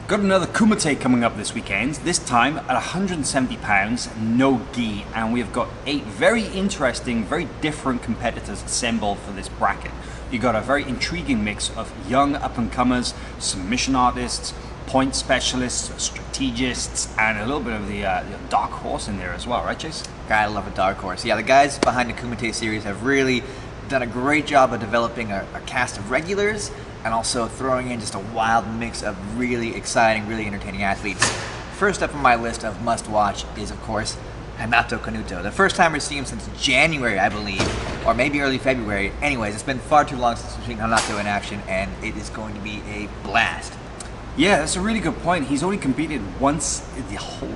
Got another Kumite coming up this weekend, this time at 170 pounds, no gi, and we've got 8 very interesting, very different competitors assembled for this bracket. You got a very intriguing mix of young up-and-comers, submission artists, point specialists, strategists, and a little bit of the dark horse in there as well, right, Chase? Gotta love a dark horse. Yeah, the guys behind the Kumite series have really done a great job of developing a cast of regulars and also throwing in just a wild mix of really exciting, really entertaining athletes. First up on my list of must-watch is, of course, Canuto. The first time we've seen him since January, I believe, or maybe early February. Anyways, it's been far too long since we've seen Canuto in action, and it is going to be a blast. Yeah, that's a really good point. He's only competed once the whole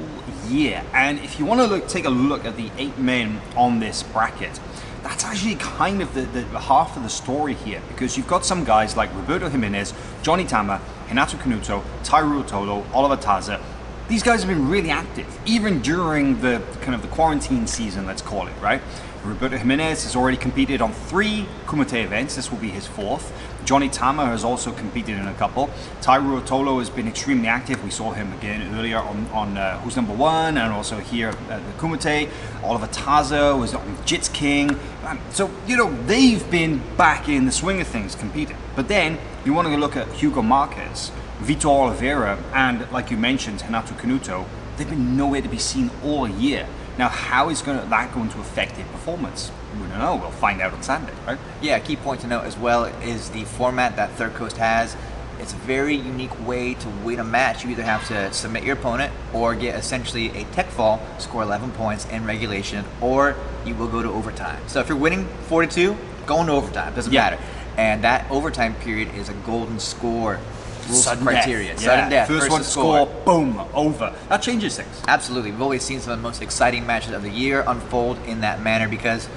year, and if you want to take a look at the 8 men on this bracket, that's actually kind of the half of the story here, because you've got some guys like Jimenez, Taza, Canuto, Ruotolos, Oliver Taza. These guys have been really active, even during the kind of the quarantine season, let's call it, right? Jimenez has already competed on 3 Kumite events. This will be his 4th. Taza has also competed in a couple. Ruotolos has been extremely active. We saw him again earlier on Who's Number One, and also here at the Kumite. Oliver Taza was on Jits King. So, you know, they've been back in the swing of things competing. But then you want to look at Hugo Marquez, Vitor Oliveira, and like you mentioned, Canuto. They've been nowhere to be seen all year. Now, how is that going to affect their performance? We don't know. We'll find out on Saturday, right? Yeah, a key point to note as well is the format that Third Coast has. It's a very unique way to win a match. You either have to submit your opponent or get essentially a tech fall, score 11 points in regulation, or you will go to overtime. So if you're winning 4-2, going to overtime. Doesn't matter. And that overtime period is a golden score rules sudden criteria. Death. Sudden death. First one to score, boom, over. That changes things. Absolutely. We've always seen some of the most exciting matches of the year unfold in that manner because,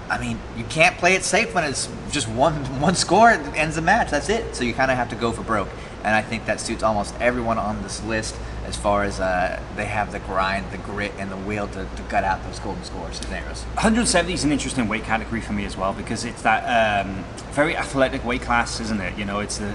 I mean, you can't play it safe when it's just one score that ends the match. That's it. So you kind of have to go for broke. And I think that suits almost everyone on this list as far as they have the grind, the grit, and the will to gut out those golden score scenarios. 170 is an interesting weight category for me as well, because it's that very athletic weight class, isn't it? You know, it's the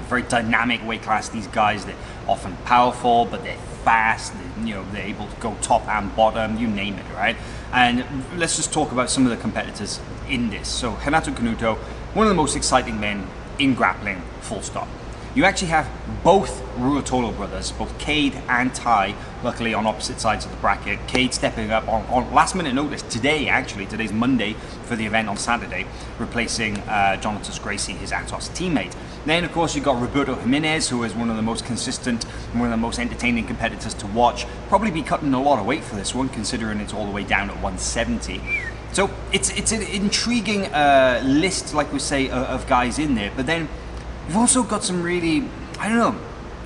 very dynamic weight class. These guys, they're often powerful, but they're fast. You know, they're able to go top and bottom, you name it, right? And let's just talk about some of the competitors in this. So Canuto, one of the most exciting men in grappling, full stop. You actually have both Ruotolos brothers, both Cade and Ty, luckily on opposite sides of the bracket. Cade stepping up on last minute notice today, actually. Today's Monday for the event on Saturday, replacing Jonathan Gracie, his Atos teammate. Then, of course, you've got Jimenez, who is one of the most consistent, one of the most entertaining competitors to watch. Probably be cutting a lot of weight for this one, considering it's all the way down at 170. So it's an intriguing list, like we say, of guys in there. But then you've also got some really, I don't know,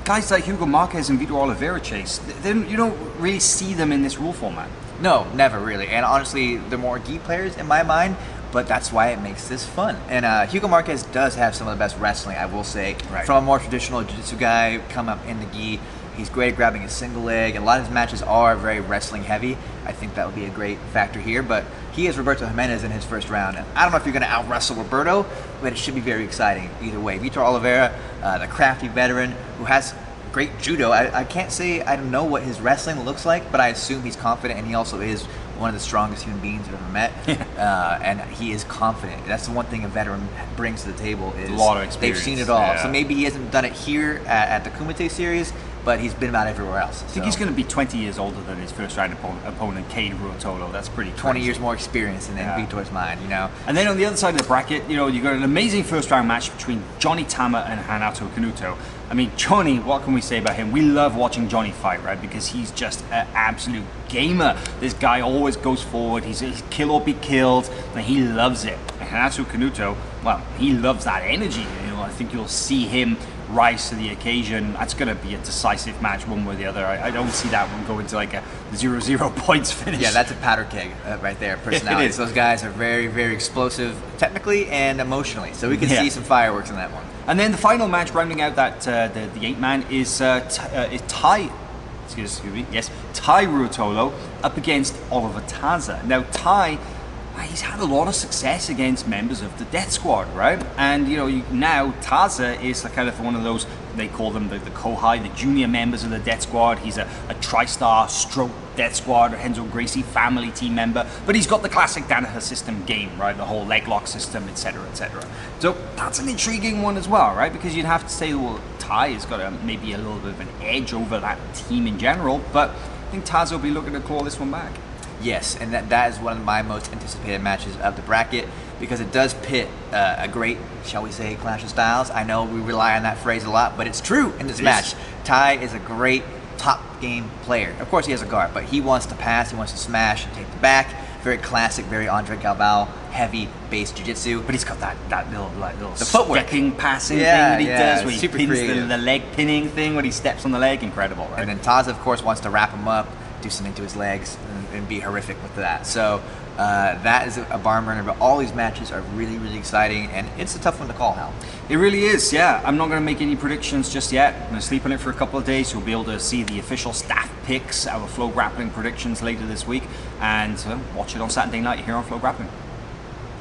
guys like Hugo Marquez and Vitor Oliveira, Chase. You don't really see them in this rule format. No, never really. And honestly, they're more gi players in my mind, but that's why it makes this fun. And Hugo Marquez does have some of the best wrestling, I will say. Right. From a more traditional jiu-jitsu guy, come up in the gi. He's great at grabbing his single leg. A lot of his matches are very wrestling heavy. I think that would be a great factor here. But he is Jimenez in his first round. And I don't know if you're going to out-wrestle Roberto, but it should be very exciting either way. Vitor Oliveira, the crafty veteran who has great judo. I can't say I don't know what his wrestling looks like, but I assume he's confident, and he also is one of the strongest human beings I've ever met. And he is confident. That's the one thing a veteran brings to the table is a lot of experience. They've seen it all. Yeah. So maybe he hasn't done it here at the Kumite series, but he's been about everywhere else. I think he's going to be 20 years older than his first round opponent, Cade Ruotolos. That's pretty 20 crazy. years more experience in Vitor's mind, you know. And then on the other side of the bracket, you know, you got an amazing first round match between Taza and Canuto. I mean, Johnny, what can we say about him? We love watching Johnny fight, right? Because he's just an absolute gamer. This guy always goes forward. He's kill or be killed, and he loves it. And Canuto, well, he loves that energy. You know, I think you'll see him rise to the occasion. That's going to be a decisive match one way or the other. I don't see that one going to like a 0-0 points finish. Yeah, that's a powder keg right there, personality. It is. Those guys are very, very explosive technically and emotionally. So we can see some fireworks in that one. And then the final match rounding out that the 8-man is Ty Ruotolos up against Oliver Taza. Now Ty, he's had a lot of success against members of the Death Squad, right? And you know, now Taza is kind of one of those they call them the Kohai, the junior members of the Death Squad. He's a TriStar stroke Death Squad, Renzo Gracie family team member, but he's got the classic Danaher system game, right? The whole leg lock system, etc., etc. So that's an intriguing one as well, right? Because you'd have to say, well, Tai has got maybe a little bit of an edge over that team in general, but I think Taza will be looking to claw this one back. Yes, and that is one of my most anticipated matches of the bracket, because it does pit a great, shall we say, clash of styles. I know we rely on that phrase a lot, but it's true in this match. Tai is a great top game player. Of course he has a guard, but he wants to pass, he wants to smash and take the back. Very classic, very Andre Galvao heavy base jiu-jitsu. But he's got that little the footwork stepping passing thing that he does, where he super pins the leg pinning thing when he steps on the leg. Incredible, right? And then Taza, of course, wants to wrap him up, do something to his legs, and be horrific with that. So that is a barn burner, but all these matches are really, really exciting, and it's a tough one to call, Hal. It really is, yeah. I'm not going to make any predictions just yet. I'm going to sleep on it for a couple of days. You'll be able to see the official staff picks, our FloGrappling predictions later this week, and watch it on Saturday night here on FloGrappling.